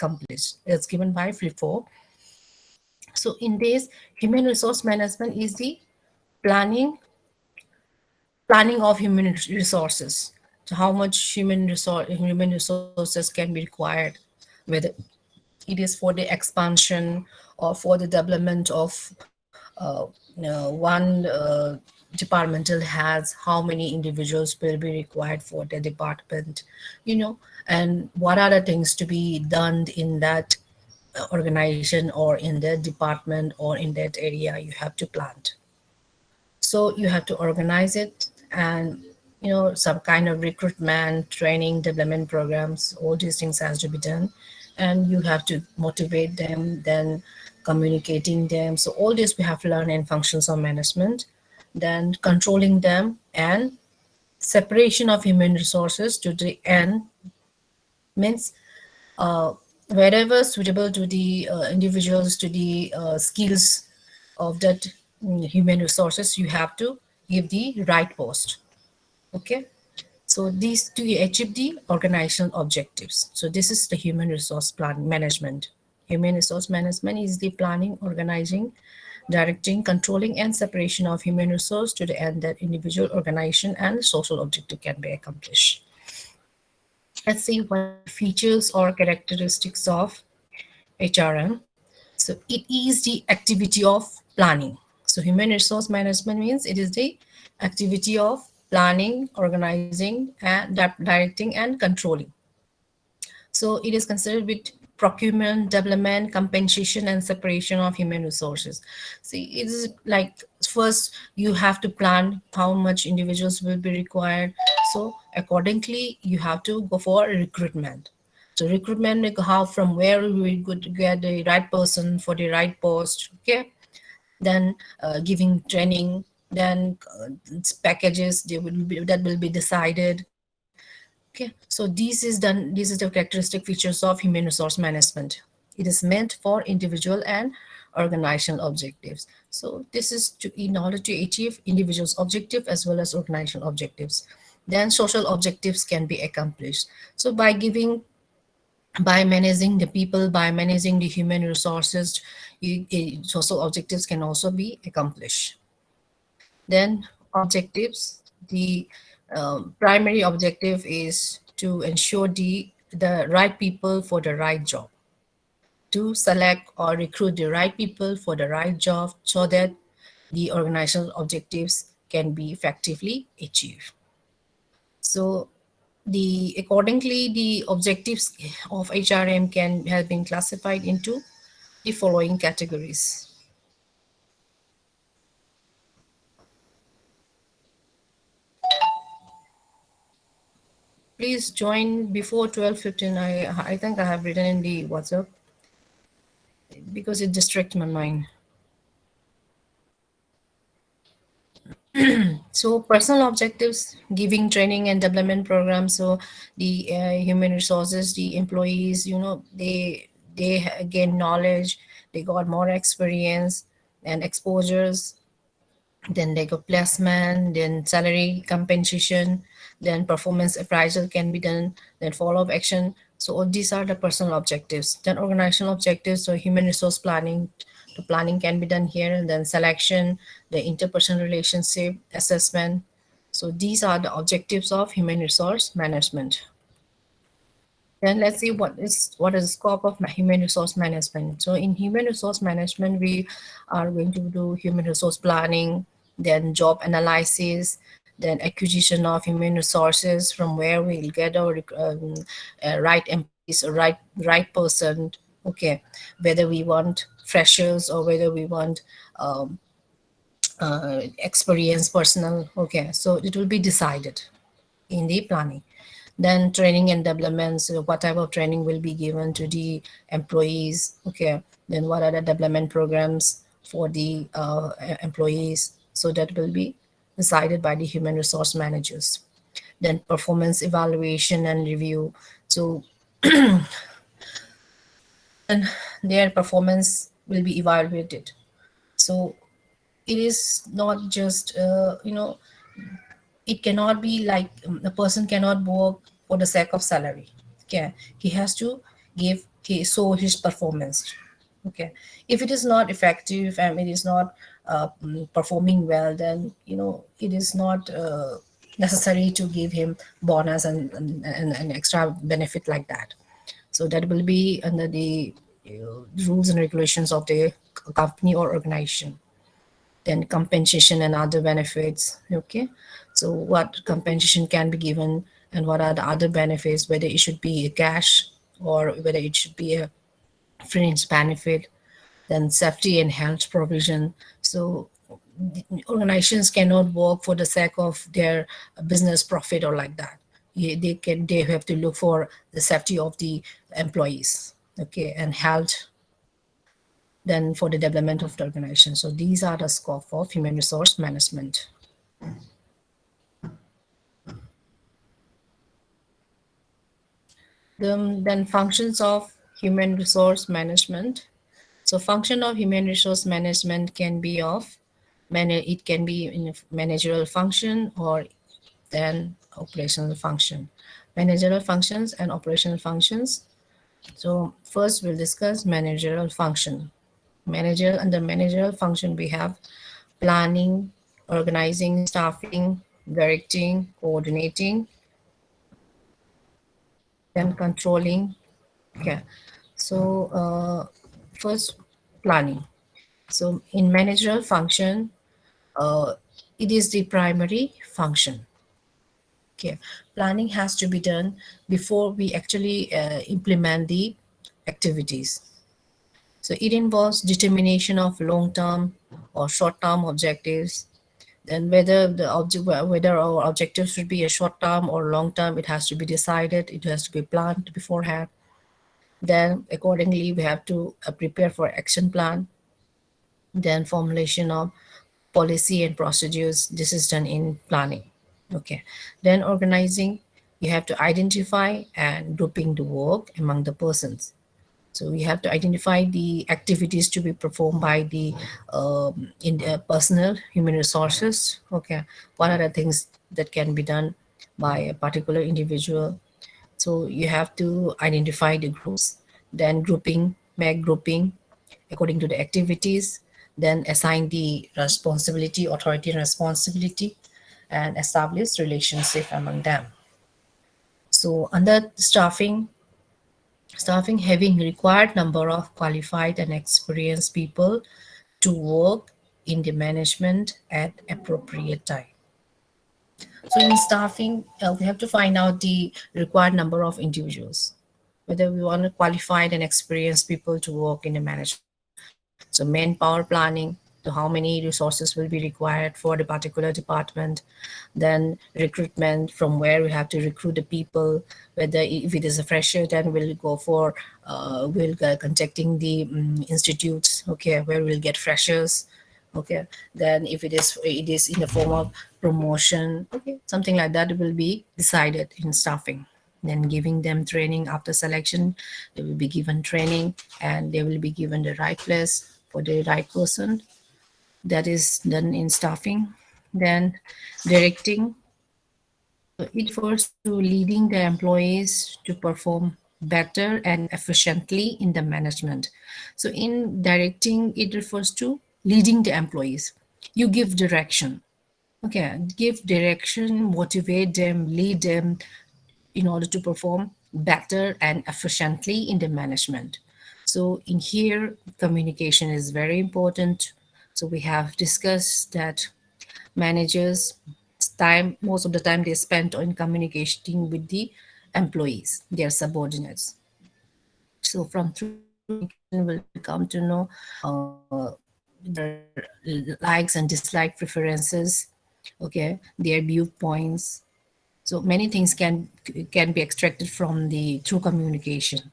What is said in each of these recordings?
accomplished. It's given by FLIFO. So in this, human resource management is the planning planning of human resources. So how much human resources can be required, whether it is for the expansion or for the development of one departmental has, how many individuals will be required for the department, and what are the things to be done in that organization or in that department or in that area. You have to plan. So you have to organize it, and some kind of recruitment, training, development programs, all these things has to be done, and you have to motivate them, then communicating them. So all this we have to learn in functions of management, then controlling them, and separation of human resources to the end means wherever suitable to the individuals, to the skills of that human resources, you have to give the right post. Okay, so these to achieve the organizational objectives. So this is the human resource plan management. Human resource management is the planning, organizing, directing, controlling, and separation of human resource to the end that individual, organization, and social objective can be accomplished. Let's see what are the features or characteristics of HRM. So it is the activity of planning. So human resource management means it is the activity of planning, organizing, and directing and controlling. So it is considered with procurement, development, compensation, and separation of human resources. See, it is like first you have to plan how much individuals will be required. So accordingly, you have to go for recruitment. So recruitment, like how from where we could get the right person for the right post. Okay, then giving training, then packages that will be decided. Okay, so this is the characteristic features of human resource management. It is meant for individual and organizational objectives. So this is to in order to achieve individuals objective as well as organizational objectives. Then social objectives can be accomplished. So by managing the people, by managing the human resources, social objectives can also be accomplished. Then objectives, the primary objective is to ensure the right people for the right job, to select or recruit the right people for the right job so that the organizational objectives can be effectively achieved. So the accordingly the objectives of HRM can have been classified into the following categories. Please join before 12:15. I think I have written in the WhatsApp because it distracts my mind. So personal objectives, giving training and development programs. So the human resources, the employees, they gain knowledge, they got more experience and exposures. Then they got placement, then salary compensation, then performance appraisal can be done, then follow-up action. So all these are the personal objectives. Then organizational objectives, so human resource planning, the planning can be done here, and then selection, the interpersonal relationship assessment. So these are the objectives of human resource management. Then let's see what is the scope of human resource management. So in human resource management, we are going to do human resource planning, then job analysis, then acquisition of human resources from where we'll get our right employees, right person. Okay, whether we want freshers or whether we want experienced personnel. Okay, so it will be decided in the planning. Then training and development, so what type of training will be given to the employees. Okay, then what are the development programs for the employees, so that will be decided by the human resource managers. Then performance evaluation and review, so and their performance will be evaluated. So it is not just it cannot be like a person cannot work for the sake of salary. Okay, he has to give his performance. Okay, if it is not effective and it is not performing well, then it is not necessary to give him bonus and extra benefit like that. So that will be under the rules and regulations of the company or organization. Then compensation and other benefits. Okay, so what compensation can be given and what are the other benefits, whether it should be a cash or whether it should be a fringe benefit. Then safety and health provision. So organizations cannot work for the sake of their business profit or like that. They have to look for the safety of the employees, okay, and health, then for the development of the organization. So these are the scope of human resource management. Then functions of human resource management. So function of human resource management can be of it can be in a managerial function or then operational function. Managerial functions and operational functions. So first we'll discuss managerial function. Under managerial function we have planning, organizing, staffing, directing, coordinating, then controlling. Okay. So first planning. So in managerial function, uh, it is the primary function. Okay, planning has to be done before we actually implement the activities. So it involves determination of long-term or short-term objectives. Then whether our objectives should be a short-term or long-term, it has to be decided. It has to be planned beforehand. Then accordingly, we have to prepare for action plan. Then formulation of policy and procedures. This is done in planning. Okay, then organizing, you have to identify and grouping the work among the persons. So we have to identify the activities to be performed by the in the personnel human resources. Okay, what are the things that can be done by a particular individual. So you have to identify the groups, then make grouping according to the activities, then assign the responsibility, authority and responsibility, and establish relationship among them. So under staffing having required number of qualified and experienced people to work in the management at appropriate time. So in staffing, we have to find out the required number of individuals, whether we want qualified and experienced people to work in the management. So manpower planning, to how many resources will be required for the particular department. Then recruitment, from where we have to recruit the people. Whether if it is a fresher, then we'll go for we'll go contacting the institutes. Okay, where we'll get freshers. Okay, then if it is in the form of promotion, okay, something like that will be decided in staffing. Then giving them training after selection, they will be given training and they will be given the right place for the right person. That is done in staffing. Then directing, it refers to leading the employees to perform better and efficiently in the management. So in directing, it refers to leading the employees. You give direction. Okay, give direction, motivate them, lead them in order to perform better and efficiently in the management. So in here, communication is very important. So we have discussed that managers time most of the time they spend on communicating with the employees, their subordinates. So from through communication we'll come to know their likes and dislike preferences, okay, their viewpoints. So many things can be extracted from the through communication.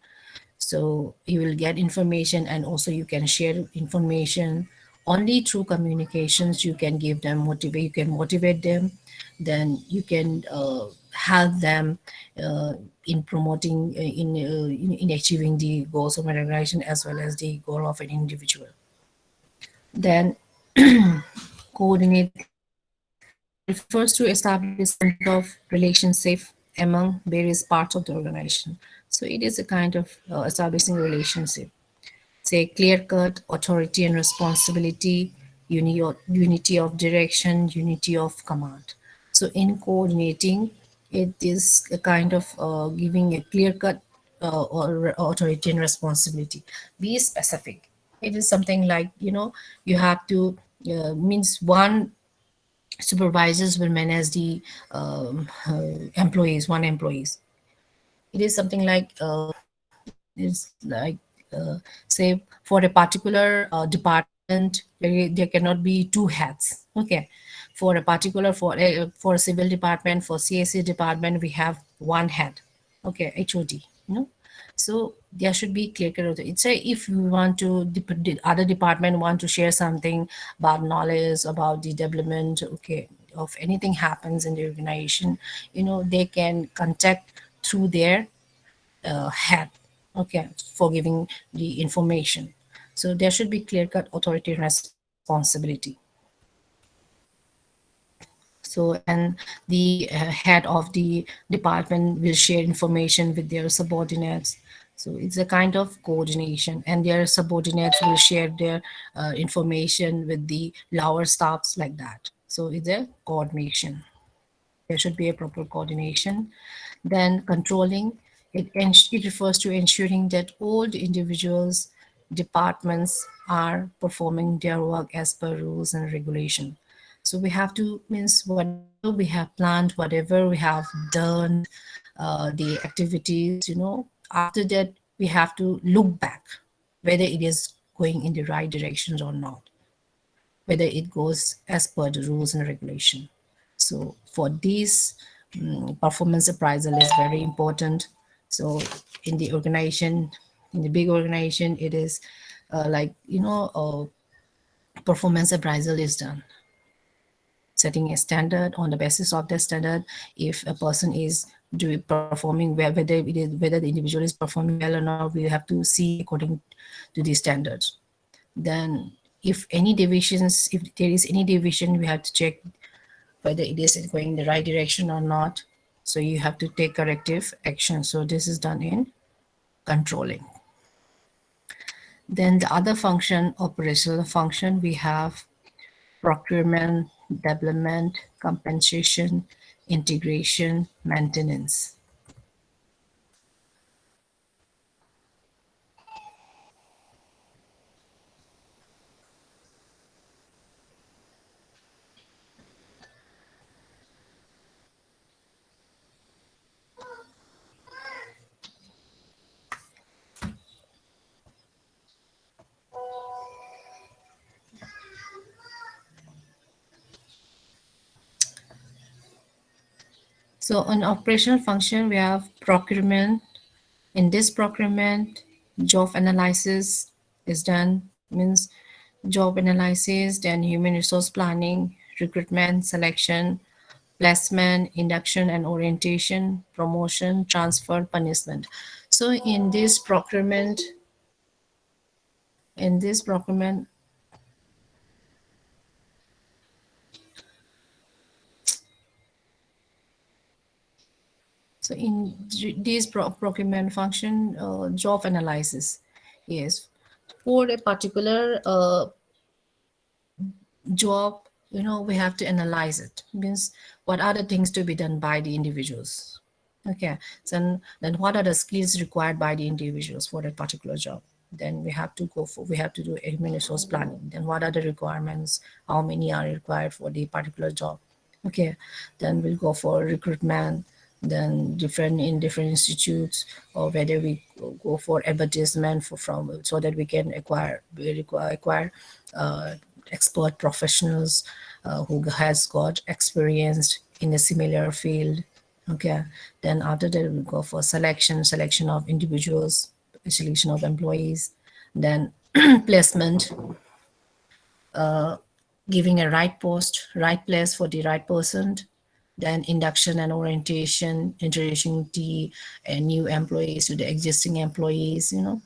So you will get information and also you can share information. Only through communications you can give them motivate, you can motivate them, then you can help them uh, in promoting in achieving the goals of an organization as well as the goal of an individual. Then coordinating, it refers to establishment of relationship among various parts of the organization. So it is a kind of establishing relationship, say clear cut authority and responsibility, unity of direction, unity of command. So in coordinating, it is a kind of giving a clear cut or authority and responsibility. Be specific. It is something like, you have to means one supervisors will manage the employees, one employees. It is something like it's like say for a particular department, there cannot be two hats. Okay, for a particular, for civil department, for CSC department, we have one head. Okay, HOD. So there should be clear cut. It's a, if you want to the other department want to share something about knowledge about the development, okay, of anything happens in the organization, they can contact through their head, okay, for giving the information. So there should be clear cut authority and responsibility. So, and the head of the department will share information with their subordinates. So it's a kind of coordination, and their subordinates will share their information with the lower staffs, like that. So it's a coordination. There should be a proper coordination. Then controlling, it refers to ensuring that all the individuals, departments are performing their work as per rules and regulation. So we have to, means whatever we have planned, whatever we have done, the activities, after that we have to look back whether it is going in the right directions or not, whether it goes as per the rules and regulation. So for this, performance appraisal is very important. So in the organization, in the big organization, it is like, performance appraisal is done, setting a standard. On the basis of the standard, if a person is doing performing well, whether the individual is performing well or not, we have to see according to the standards. Then if any deviations, if there is any deviation, we have to check whether it is going in the right direction or not. So you have to take corrective action. So this is done in controlling. Then the other function, operational function, we have procurement, development, compensation, integration, maintenance. So on operational function, we have procurement. In this procurement, job analysis is done, means job analysis, then human resource planning, recruitment, selection, placement, induction and orientation, promotion, transfer, punishment. So in this procurement, so in this procurement function, job analysis, yes, for a particular job, we have to analyze it. Means what are the things to be done by the individuals. Okay, so then what are the skills required by the individuals for that particular job. Then we have to do a human resource planning. Then what are the requirements, how many are required for the particular job. Okay, then we'll go for recruitment, then different institutes, or whether we go for advertisement from, so that we can acquire expert professionals who has got experience in a similar field. Okay, then after that we go for selection of individuals, selection of employees, then placement, giving a right post, right place for the right person, then induction and orientation, introducing the new employees to the existing employees, some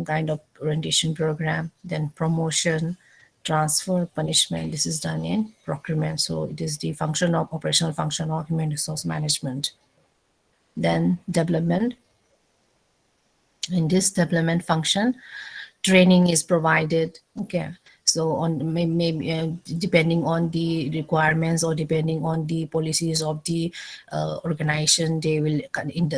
kind of orientation program, then promotion, transfer, punishment. This is done in procurement. So it is the function of operational function of human resource management. Then development. In this development function, training is provided. Okay, so on maybe depending on the requirements or depending on the policies of the organization, they will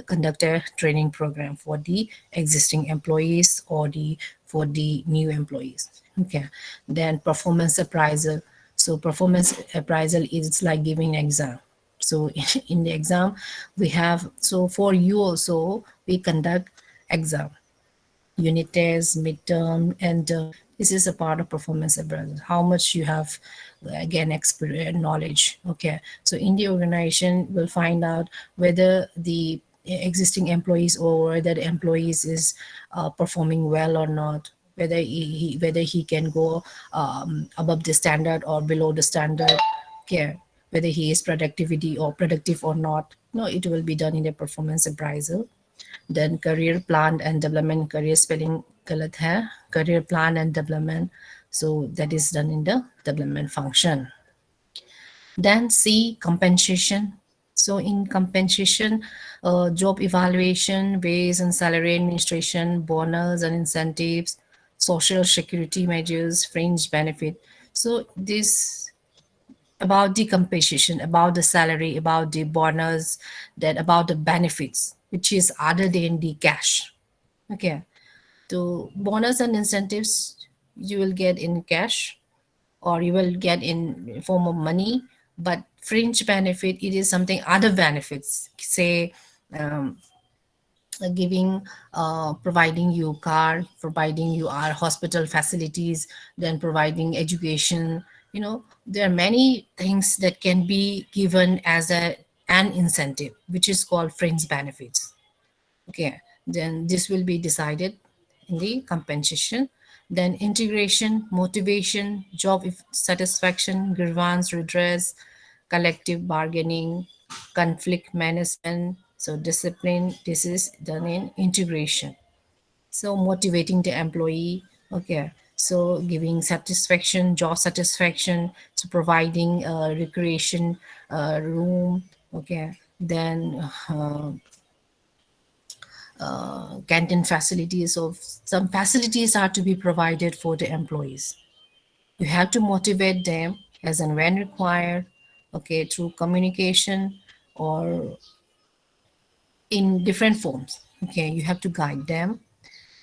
conduct a training program for the existing employees or the for the new employees. Okay, then performance appraisal. So performance appraisal is like giving an exam. So in the exam we have, so for you also we conduct exam, unit tests, midterm, and this is a part of performance appraisal. How much you have, again, experience, knowledge. Okay, so in the organization, we'll find out whether the existing employees or whether the employees is performing well or not, whether whether he can go above the standard or below the standard. Okay, whether he is productivity or productive or not. No, it will be done in the performance appraisal. Then career plan and development, career spelling galat hai, career plan and development, so that is done in the development function. Then C, compensation. So in compensation, job evaluation, wage and salary administration, bonus and incentives, social security measures, fringe benefit. So this about the compensation, about the salary, about the bonus, that about the benefits, which is other than the cash. Okay. So bonus and incentives you will get in cash or you will get in form of money, but fringe benefit, it is something other benefits. Say giving providing you car, providing you our hospital facilities, then providing education. You know, there are many things that can be given as an incentive, which is called fringe benefits. Okay, then this will be decided in the compensation. Then integration, motivation, job satisfaction, grievance redress, collective bargaining, conflict management. So discipline, this is done in integration. So motivating the employee. Okay, so giving satisfaction, job satisfaction, so providing recreation room. Okay, then canteen facilities. So some facilities are to be provided for the employees. You have to motivate them as and when required, okay, through communication or in different forms. Okay, you have to guide them.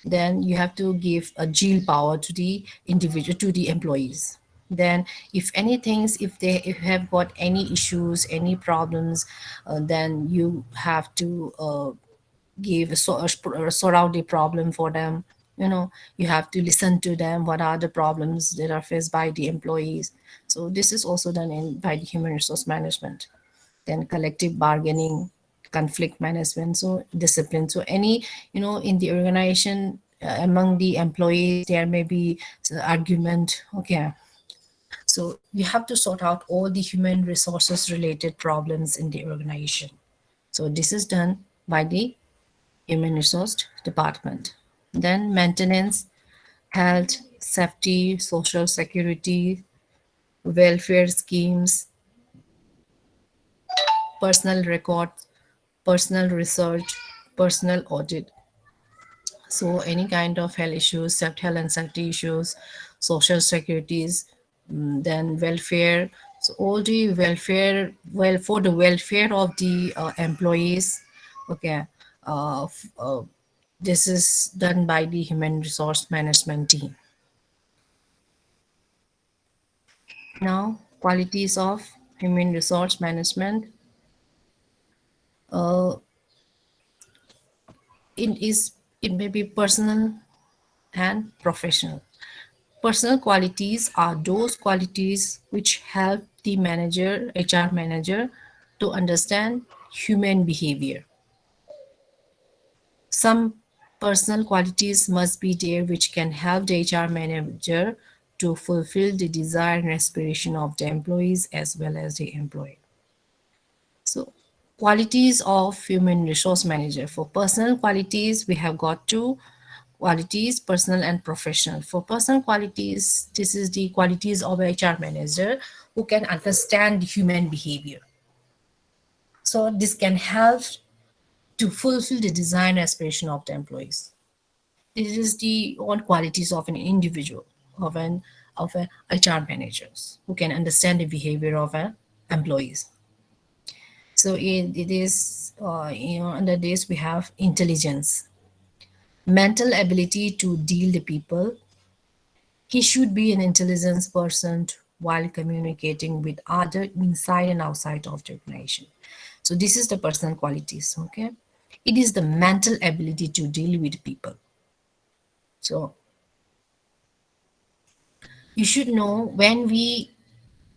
Then you have to give a gil power to the individual, to the employees. Then if anything, if they have got any issues, any problems, then you have to give sort out the problem for them. You know, you have to listen to them, what are the problems that are faced by the employees. So this is also done in by the human resource management. Then collective bargaining, conflict management, so discipline. So any, you know, in the organization, among the employees there may be argument. Okay, so you have to sort out all the human resources related problems in the organization. So this is done by the human resource department. Then maintenance, health, safety, social security, welfare schemes, personal records, personal research, personal audit. So any kind of health issues, health and safety issues, social securities, then welfare. So all the welfare, well, for the welfare of the employees. Okay, this is done by the human resource management team. Now, qualities of human resource management. Uh, it is, it may be personal and professional. Personal qualities are those qualities which help the manager, HR manager, to understand human behavior. Some personal qualities must be there which can help the HR manager to fulfill the desire and aspiration of the employees as well as the employee. So, qualities of human resource manager. For personal qualities, we have got two qualities, personal and professional. For personal qualities, this is the qualities of HR manager who can understand human behavior. So this can help to fulfill the design aspiration of the employees. it is the own qualities of an individual, of an of a HR managers who can understand the behavior of an employees. So it is under this we have intelligence, mental ability to deal the people. He should be an intelligence person while communicating with other inside and outside of the organization. So this is the personal qualities. Okay, it is the mental ability to deal with people. So you should know when we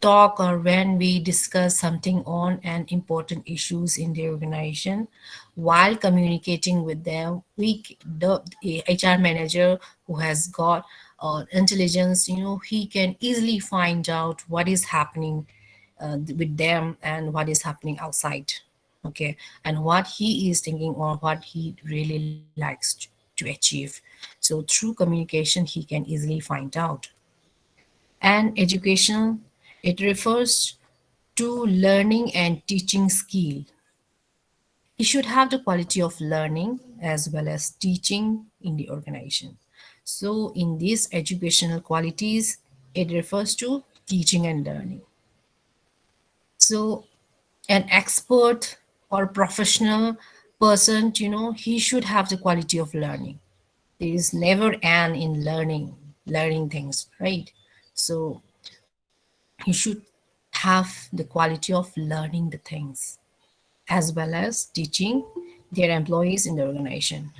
talk or when we discuss something on an important issues in the organization, while communicating with them, the HR manager who has got intelligence, he can easily find out what is happening with them and what is happening outside. Okay, and what he is thinking or what he really likes to achieve. So through communication he can easily find out. And educational, it refers to learning and teaching skill. He should have the quality of learning as well as teaching in the organization. So in these educational qualities, it refers to teaching and learning. So an expert or professional person, he should have the quality of learning. There is never an in learning things, right? So you should have the quality of learning the things as well as teaching their employees in the organization.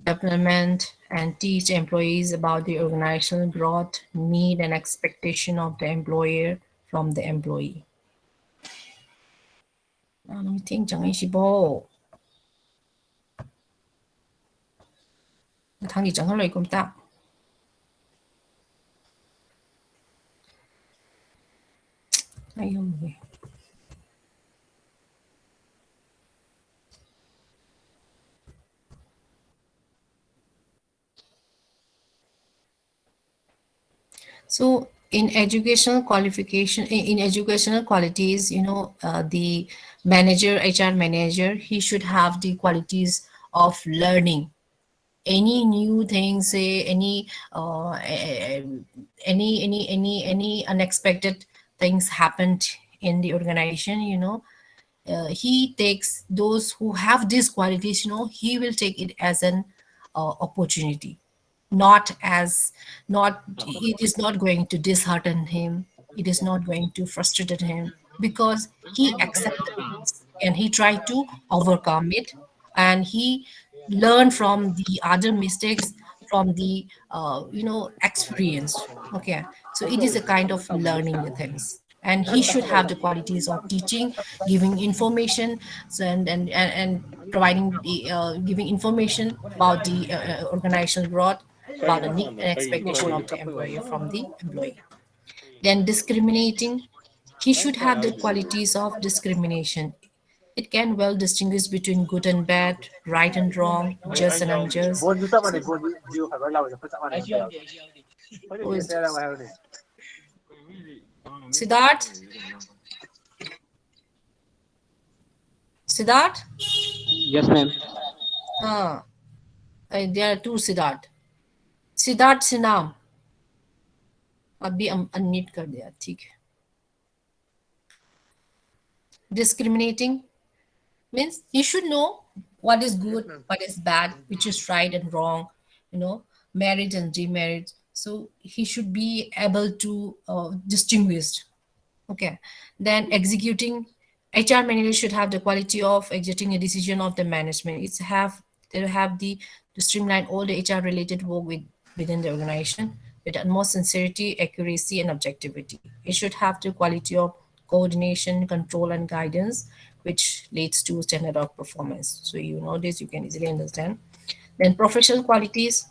Development and teach employees about the organizational growth, need, and expectation of the employer from the employee. Mình think chẳng ai chỉ bộ, thằng gì chẳng có lời công tác. Ai không vậy? So in educational qualification, in educational qualities, the manager, HR manager, he should have the qualities of learning any new things, say any unexpected things happened in the organization. He takes those who have these qualities, he will take it as an opportunity, not as not it is not going to dishearten him, it is not going to frustrate him, because he accept the things and he try to overcome it, and he learn from the other mistakes, from the experience. Okay, so it is a kind of learning the things, and he should have the qualities of teaching, giving information, so and providing the giving information about the organizational growth, about the need and expectation of the employer from the employee. Then discriminating, he should have the qualities of discrimination. It can well distinguish between good and bad, right and wrong, just and unjust. So, who is this? Siddharth? Siddharth? Yes, ma'am. हाँ, there are two Siddharth. Siddharth से नाम अभी unmute कर दिया, ठीक है. Discriminating means you should know what is good, what is bad, which is right and wrong, marriage and demarriage. So he should be able to distinguish. Okay. Then executing, HR manager should have the quality of executing a decision of the management. They have the to streamline all the HR related work within the organization with utmost sincerity, accuracy, and objectivity. It should have the quality of coordination, control, and guidance, which leads to standard of performance. So you know this, you can easily understand. Then professional qualities.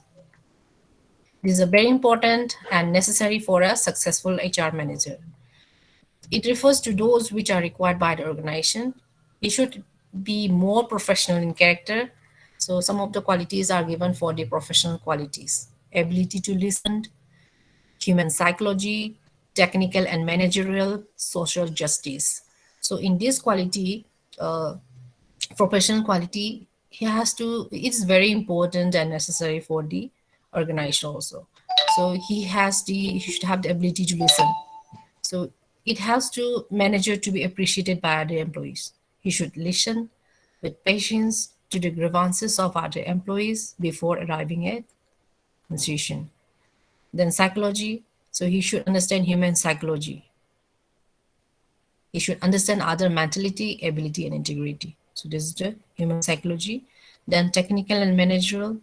These are very important and necessary for a successful HR manager. It refers to those which are required by the organization. It should be more professional in character. So some of the qualities are given for the professional qualities: ability to listen, human psychology, technical and managerial, social justice. So in this quality, Professional quality, he has to, it's very important and necessary for the organization also. So he should have the ability to listen. So it has to manager to be appreciated by other employees. He should listen with patience to the grievances of other employees before arriving at decision. Then psychology, so he should understand human psychology. He should understand other mentality, ability, and integrity. So this is the human psychology. Then technical and managerial.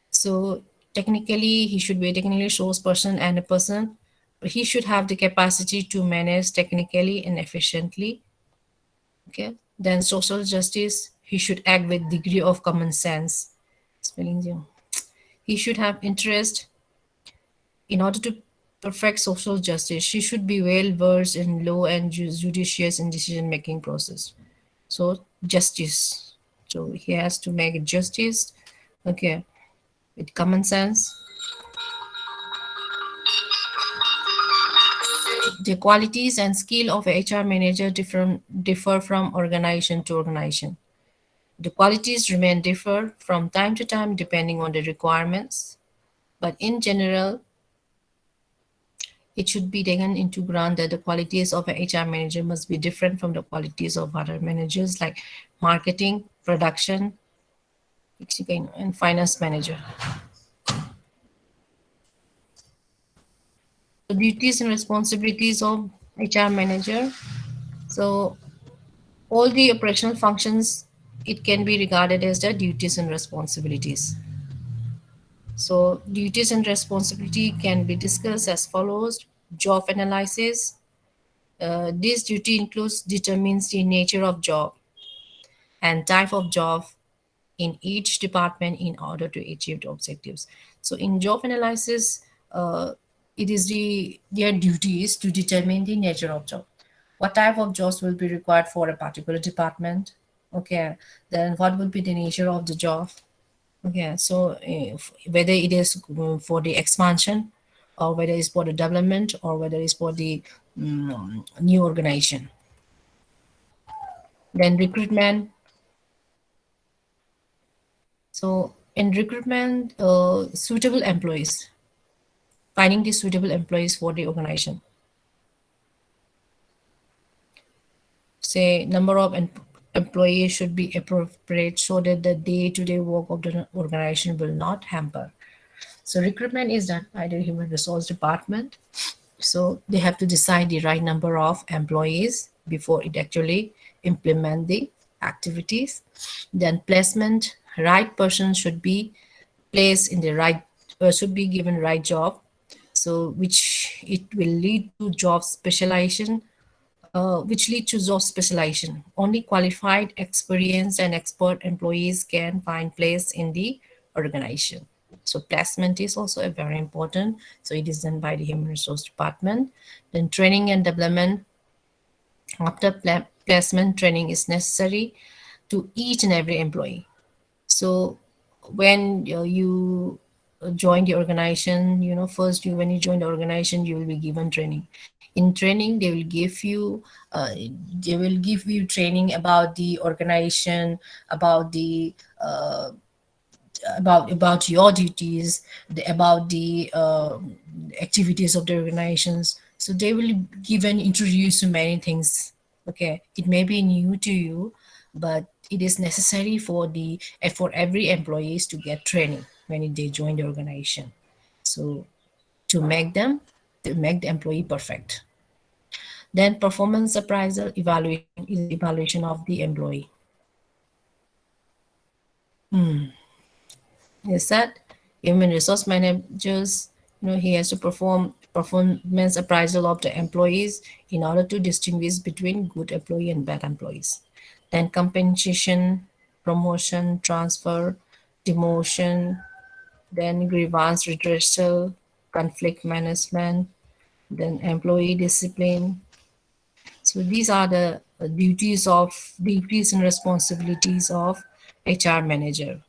So technically, he should be a technically source person and a person. But he should have the capacity to manage technically and efficiently. Okay. Then social justice. He should act with degree of common sense. Spelling zero. He should have interest in order to perfect social justice. She should be well versed in law and judicious and decision making process. So justice. So he has to make justice. Okay, with common sense. The qualities and skill of a HR manager differ from organization to organization. The qualities remain differ from time to time depending on the requirements, but in general, it should be taken into ground that the qualities of an HR manager must be different from the qualities of other managers like marketing, production, and finance manager. The duties and responsibilities of HR manager. So all the operational functions, it can be regarded as the duties and responsibilities. So duties and responsibility can be discussed as follows. Job analysis. This duty includes determines the nature of job and type of job in each department in order to achieve the objectives. So in job analysis, it is their duties to determine the nature of job. What type of jobs will be required for a particular department? Okay, then what will be the nature of the job? Okay, so whether it is for the expansion, or whether it's for the development, or whether it's for the new organization. Then recruitment. So in recruitment, suitable employees, finding the suitable employees for the organization. Say number of employees should be appropriate so that the day-to-day work of the organization will not hamper. So recruitment is done by the human resource department. So they have to decide the right number of employees before it actually implement the activities. Then placement, right person should be placed in the right, should be given right job. So which it will lead to job specialization, which lead to job specialization. Only qualified, experienced, and expert employees can find place in the organization. So placement is also a very important. So it is done by the human resource department. Then training and development. After placement, training is necessary to each and every employee. So when you join the organization, first you when you join the organization, you will be given training. In training, they will give you training about the organization, about the about your duties, about the activities of the organizations. So they will give and introduce you many things. Okay, it may be new to you, but it is necessary for the for every employees to get training when they join the organization. So to make them to make the employee perfect. Then performance appraisal evaluation is the evaluation of the employee. Is that human resource managers, he has to perform performance appraisal of the employees in order to distinguish between good employee and bad employees. Then compensation, promotion, transfer, demotion, then grievance redressal, conflict management, then employee discipline. So these are the duties and responsibilities of HR manager.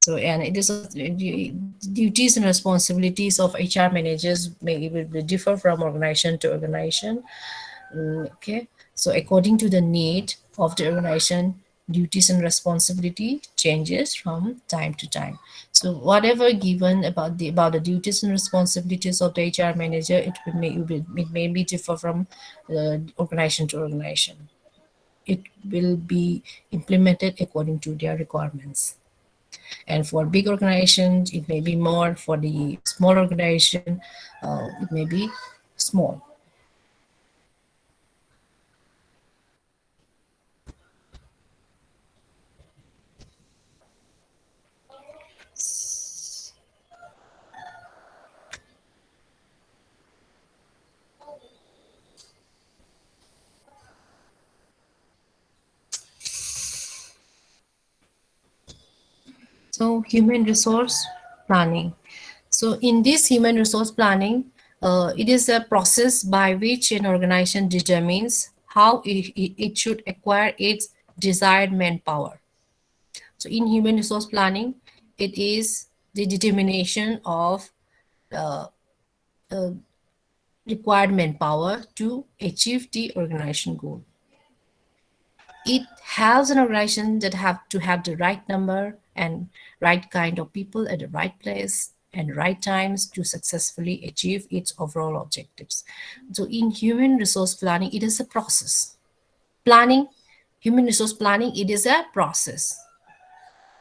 So, and it is the duties and responsibilities of HR managers may will differ from organization to organization. Okay, so according to the need of the organization, duties and responsibility changes from time to time. So whatever given about the duties and responsibilities of the HR manager, it may be differ from organization to organization. It will be implemented according to their requirements. And for big organizations, it may be more. For the small organization, it may be small. So human resource planning. So in this human resource planning, it is a process by which an organization determines how it should acquire its desired manpower. So in human resource planning, it is the determination of uh, uh, required manpower to achieve the organization goal. It has an organization that have to have the right number and right kind of people at the right place and right times to successfully achieve its overall objectives. So in human resource planning, it is a process. Planning, human resource planning, it is a process.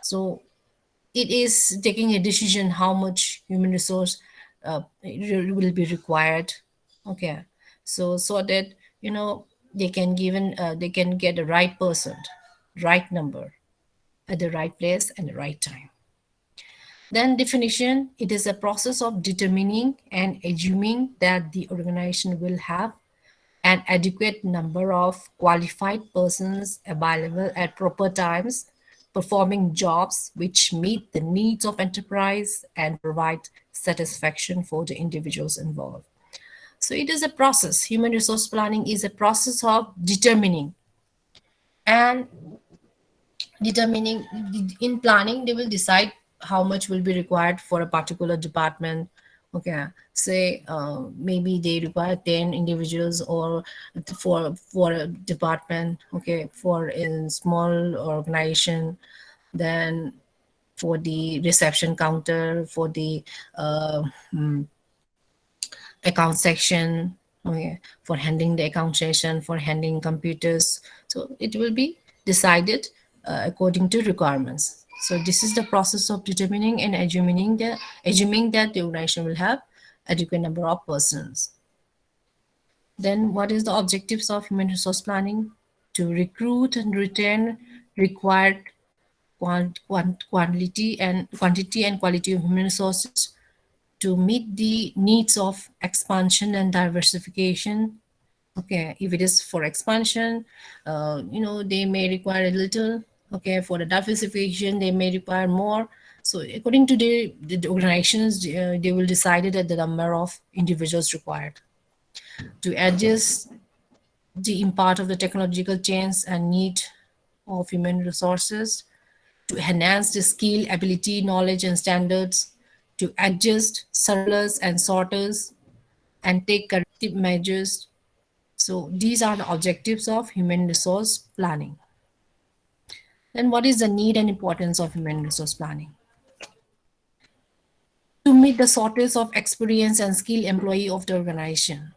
So it is taking a decision how much human resource will be required. Okay, so that they can get the right person, right number at the right place and the right time. Then definition, it is a process of determining and assuming that the organization will have an adequate number of qualified persons available at proper times, performing jobs which meet the needs of enterprise and provide satisfaction for the individuals involved. So it is a process. Human resource planning is a process of and determining in planning they will decide how much will be required for a particular department. Okay, say maybe they require 10 individuals or for a department. Okay, for in small organization, then for the reception counter, for the uh, hmm, account section. Okay, for handling the account section, for handling computers. So it will be decided according to requirements. So this is the process of determining and assuming that the organization will have adequate number of persons. Then what is the objectives of human resource planning? To recruit and retain required quantity and quality of human resources, to meet the needs of expansion and diversification. Okay, if it is for expansion, they may require a little. Okay, for the diversification, they may require more. So according to the organizations, they will decide it at the number of individuals required to adjust the impart of the technological change and need of human resources, to enhance the skill, ability, knowledge, and standards, to adjust surplus and sorters, and take corrective measures. So these are the objectives of human resource planning. Then what is the need and importance of human resource planning? To meet the shortage of experience and skill employee of the organization.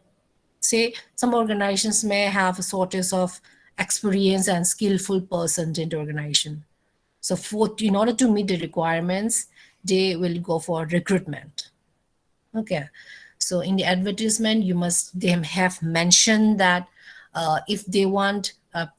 Say some organizations may have a shortage of experience and skillful persons in the organization. So in order to meet the requirements, they will go for recruitment. Okay. So in the advertisement, they have mentioned that if they want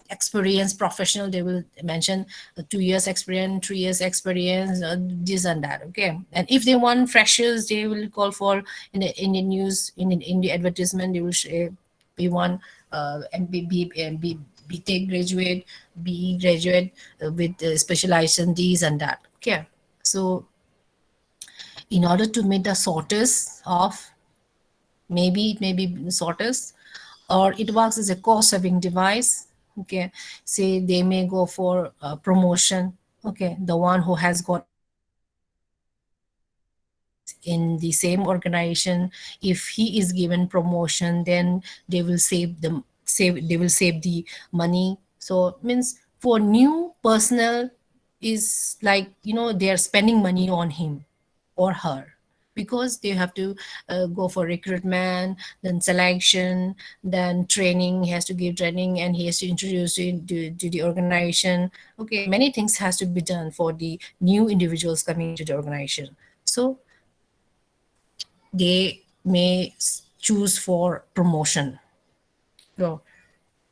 experienced professional, they will mention 2 years experience, 3 years experience, this and that. Okay. And if they want freshers, they will call for in the news, in the advertisement, they will say we want BTech graduate, BE graduate with specialization, these and that. Okay. So in order to meet the sorters of, maybe it may be sorters, or it works as a cost saving device. Okay, say they may go for promotion. Okay, the one who has got experience in the same organization, if he is given promotion, then they will save the money. So means for new Personal is like, they are spending money on him or her, because they have to go for recruitment, then selection, then training. He has to give training, and he has to introduce you to the organization. Okay, many things has to be done for the new individuals coming into the organization. So they may choose for promotion, so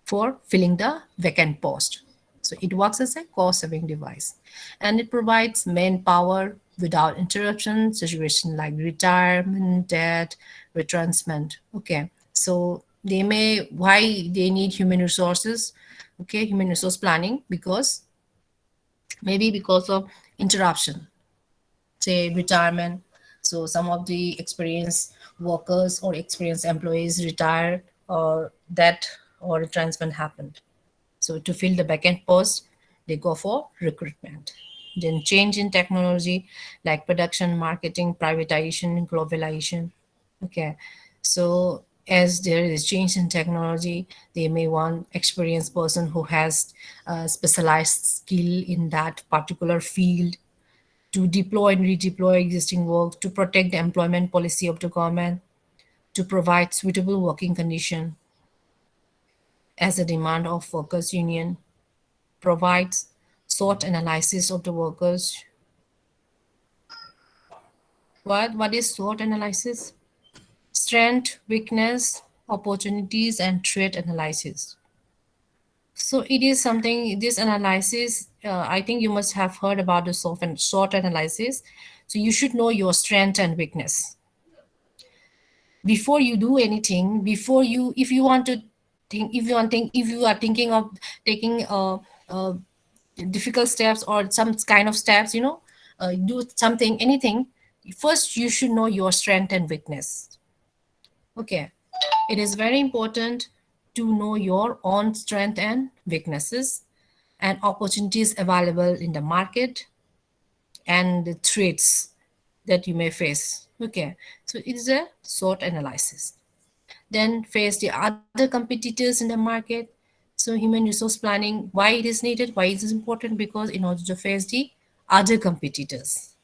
for filling the vacant post. So it works as a cost saving device, and it provides manpower without interruption, situation like retirement, debt, retrenchment. Okay, so they may, why they need human resources? Okay, human resource planning, because maybe because of interruption, say retirement. So some of the experienced workers or experienced employees retire, or that, or retrenchment happened. So to fill the backend post, they go for recruitment. Then change in technology like production, marketing, privatization, globalization. Okay. So as there is change in technology, they may want experienced person who has specialized skill in that particular field to deploy and redeploy existing work, to protect the employment policy of the government, to provide suitable working condition as a demand of workers union, provides SWOT analysis of the workers. What is SWOT analysis? Strength, weakness, opportunities, and threat analysis. So it is something, this analysis, I think you must have heard about the SWOT analysis. So you should know your strength and weakness before you do anything. Before you, if you want to think, if you are thinking of taking difficult steps or some kind of steps, do something, anything, first you should know your strength and weakness. Okay, it is very important to know your own strength and weaknesses and opportunities available in the market and the threats that you may face. Okay, so it is a SWOT analysis. Then face the other competitors in the market. So human resource planning, why it is needed, why it is important, because in order to face the other competitors,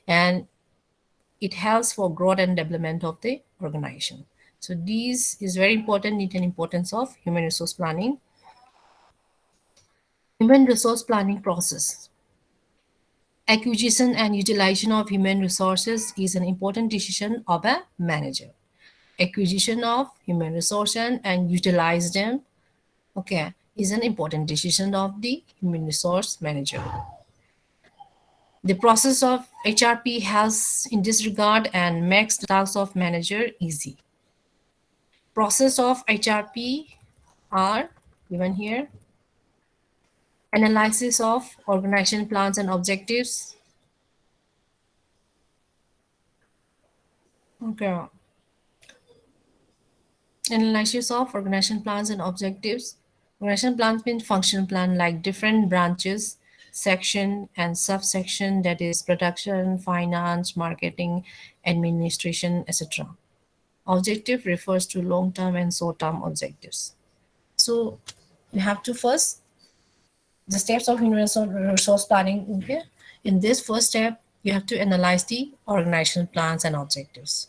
and it helps for growth and development of the organization. So this is very important, need an importance of human resource planning. Human resource planning process. Acquisition and utilization of human resources is an important decision of a manager. Acquisition of human resources and utilize them, okay, is an important decision of the human resource manager. The process of HRP helps in this regard and makes the task of manager easy. Process of HRP are given here. Analysis of organization plans and objectives. Okay. Analysis of organization plans and objectives. Organization plans mean function plan like different branches, section and subsection, that is production, finance, marketing, administration, etc. Objective refers to long-term and short-term objectives. So you have to first, the steps of human resource planning. Okay, in this first step, you have to analyze the organizational plans and objectives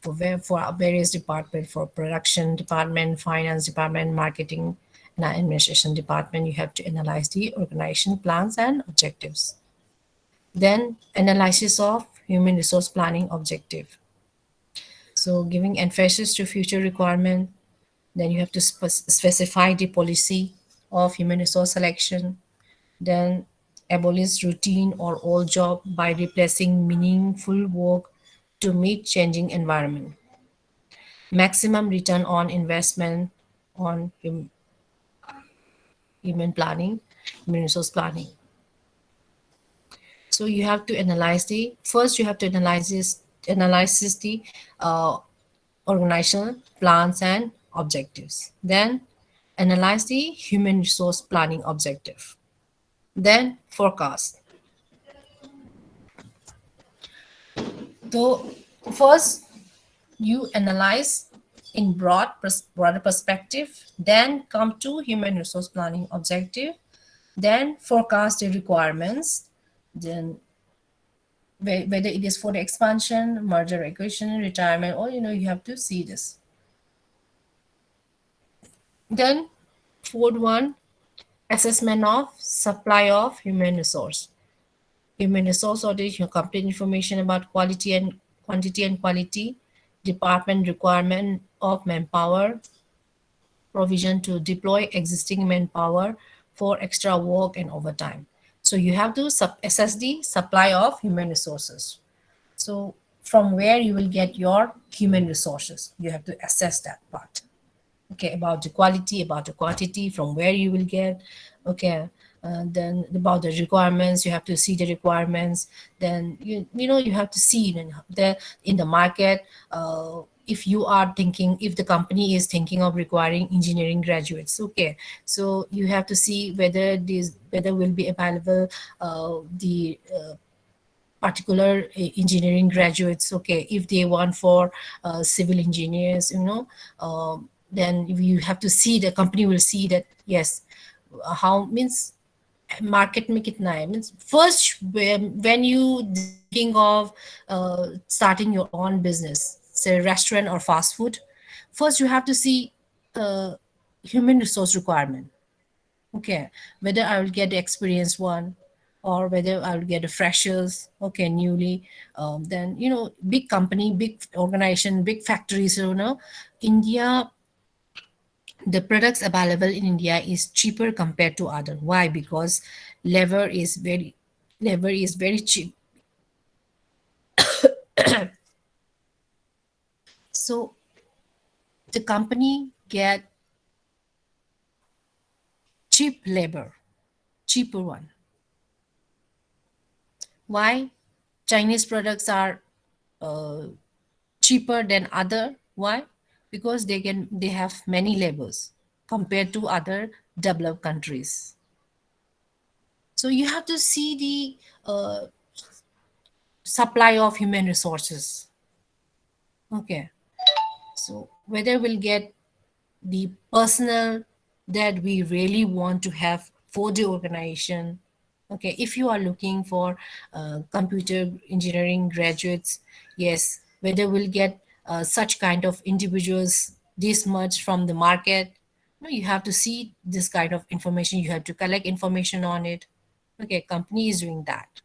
for various departments, for production department, finance department, marketing, and administration department. You have to analyze the organization plans and objectives. Then analysis of human resource planning objective. So giving emphasis to future requirement. Then you have to specify the policy of human resource selection. Then abolish routine or old job by replacing meaningful work to meet changing environment. Maximum return on investment on human planning, human resource planning. So you have to analyze the, first you have to analyze the uh, organizational plans and objectives. Then analyze the human resource planning objective. Then forecast. So first you analyze in broader perspective, then come to human resource planning objective, Then forecast the requirements, then whether it is for the expansion, merger, acquisition, retirement, or you have to see this. Then fourth one, assessment of supply of human resource. Human resource audit, your complete information about quality and quantity and quality, department requirement of manpower, provision to deploy existing manpower for extra work and overtime. So you have to assess the supply of human resources. So from where you will get your human resources, you have to assess that part. Okay, about the quality, about the quantity, from where you will get. Okay, then about the requirements, you have to see the requirements. Then you have to see in the market, if you are thinking, if the company is thinking of requiring engineering graduates. Okay, so you have to see whether will be available the particular engineering graduates. Okay, if they want for civil engineers, then you have to see, the company will see that, yes, how means market में कितना है, means first when you thinking of starting your own business, say restaurant or fast food, first you have to see uh, human resource requirement. Okay, whether I will get the experienced one or whether I will get a freshers, okay, newly. Then big company, big organization, big factories. India, the products available in India is cheaper compared to other. Why? Because labor is very labor is very cheap. So the company get cheap labor, cheaper one. Why? Chinese products are uh, cheaper than other. Why? Because they have many labors compared to other developed countries. So you have to see the supply of human resources. Okay, so whether we'll get the personnel that we really want to have for the organization. Okay, if you are looking for computer engineering graduates, yes, whether we'll get such kind of individuals this much from the market. No, you have to see this kind of information, you have to collect information on it. Okay, company is doing that.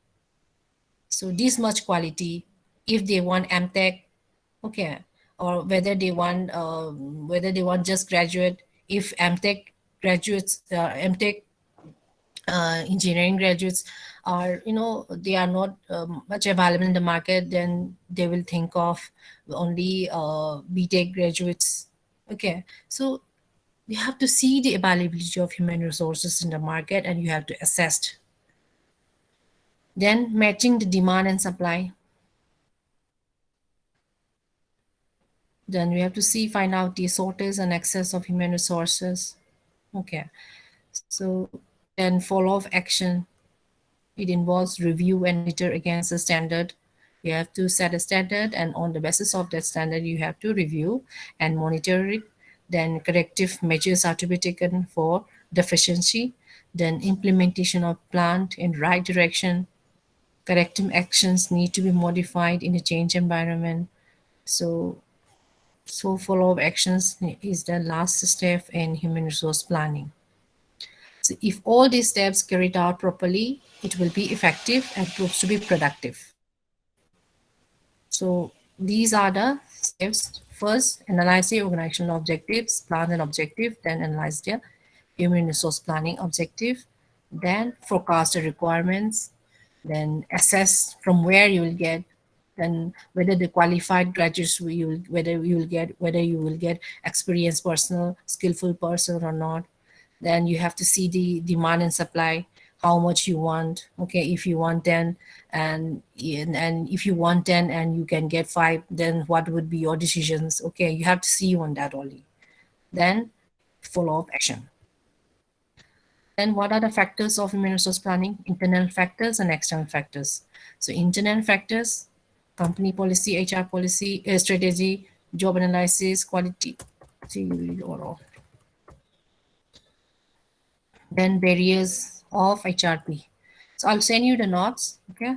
So this much quality, if they want MTech, okay, or whether they want just graduate. If MTech graduates, MTech engineering graduates are, they are not much available in the market, then they will think of only BTech graduates. Okay, so you have to see the availability of human resources in the market and you have to assess. Then matching the demand and supply. Then we have to see, find out the shortage and excess of human resources. Okay, so then follow up action. It involves review and monitor against a standard. You have to set a standard, and on the basis of that standard, you have to review and monitor it. Then corrective measures are to be taken for deficiency. Then implementation of plan in right direction. Corrective actions need to be modified in a change environment. So follow-up actions is the last step in human resource planning. So if all these steps carried out properly, it will be effective and proves to be productive. So these are the steps. First, analyze the organizational objectives, plan an objective, then analyze the human resource planning objective, then forecast the requirements, then assess from where you will get, then whether the qualified graduates whether you will get experienced personal, skillful person or not. Then you have to see the demand and supply, how much you want. Okay, if you want 10 and if you want 10 and you can get 5, then what would be your decisions? Okay, you have to see on that only. Then follow up action. Then what are the factors of human resource planning? Internal factors and external factors. So internal factors, company policy, HR policy, strategy, job analysis, quality. See, or then barriers, of HRP. So I'll send you the notes. Okay.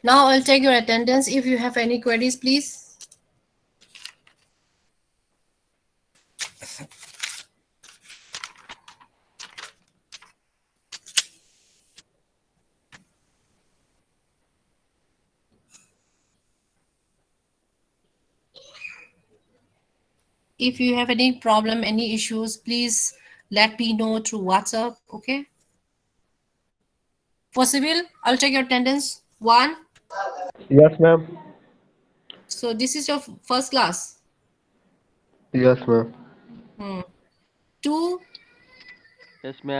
Now I'll take your attendance. If you have any queries, please. If you have any problem, any issues, please let me know through WhatsApp. Okay. For civil, I'll take your attendance. One. Yes, ma'am. So this is your first class. Yes, ma'am. Hmm. Two. Yes, ma'am.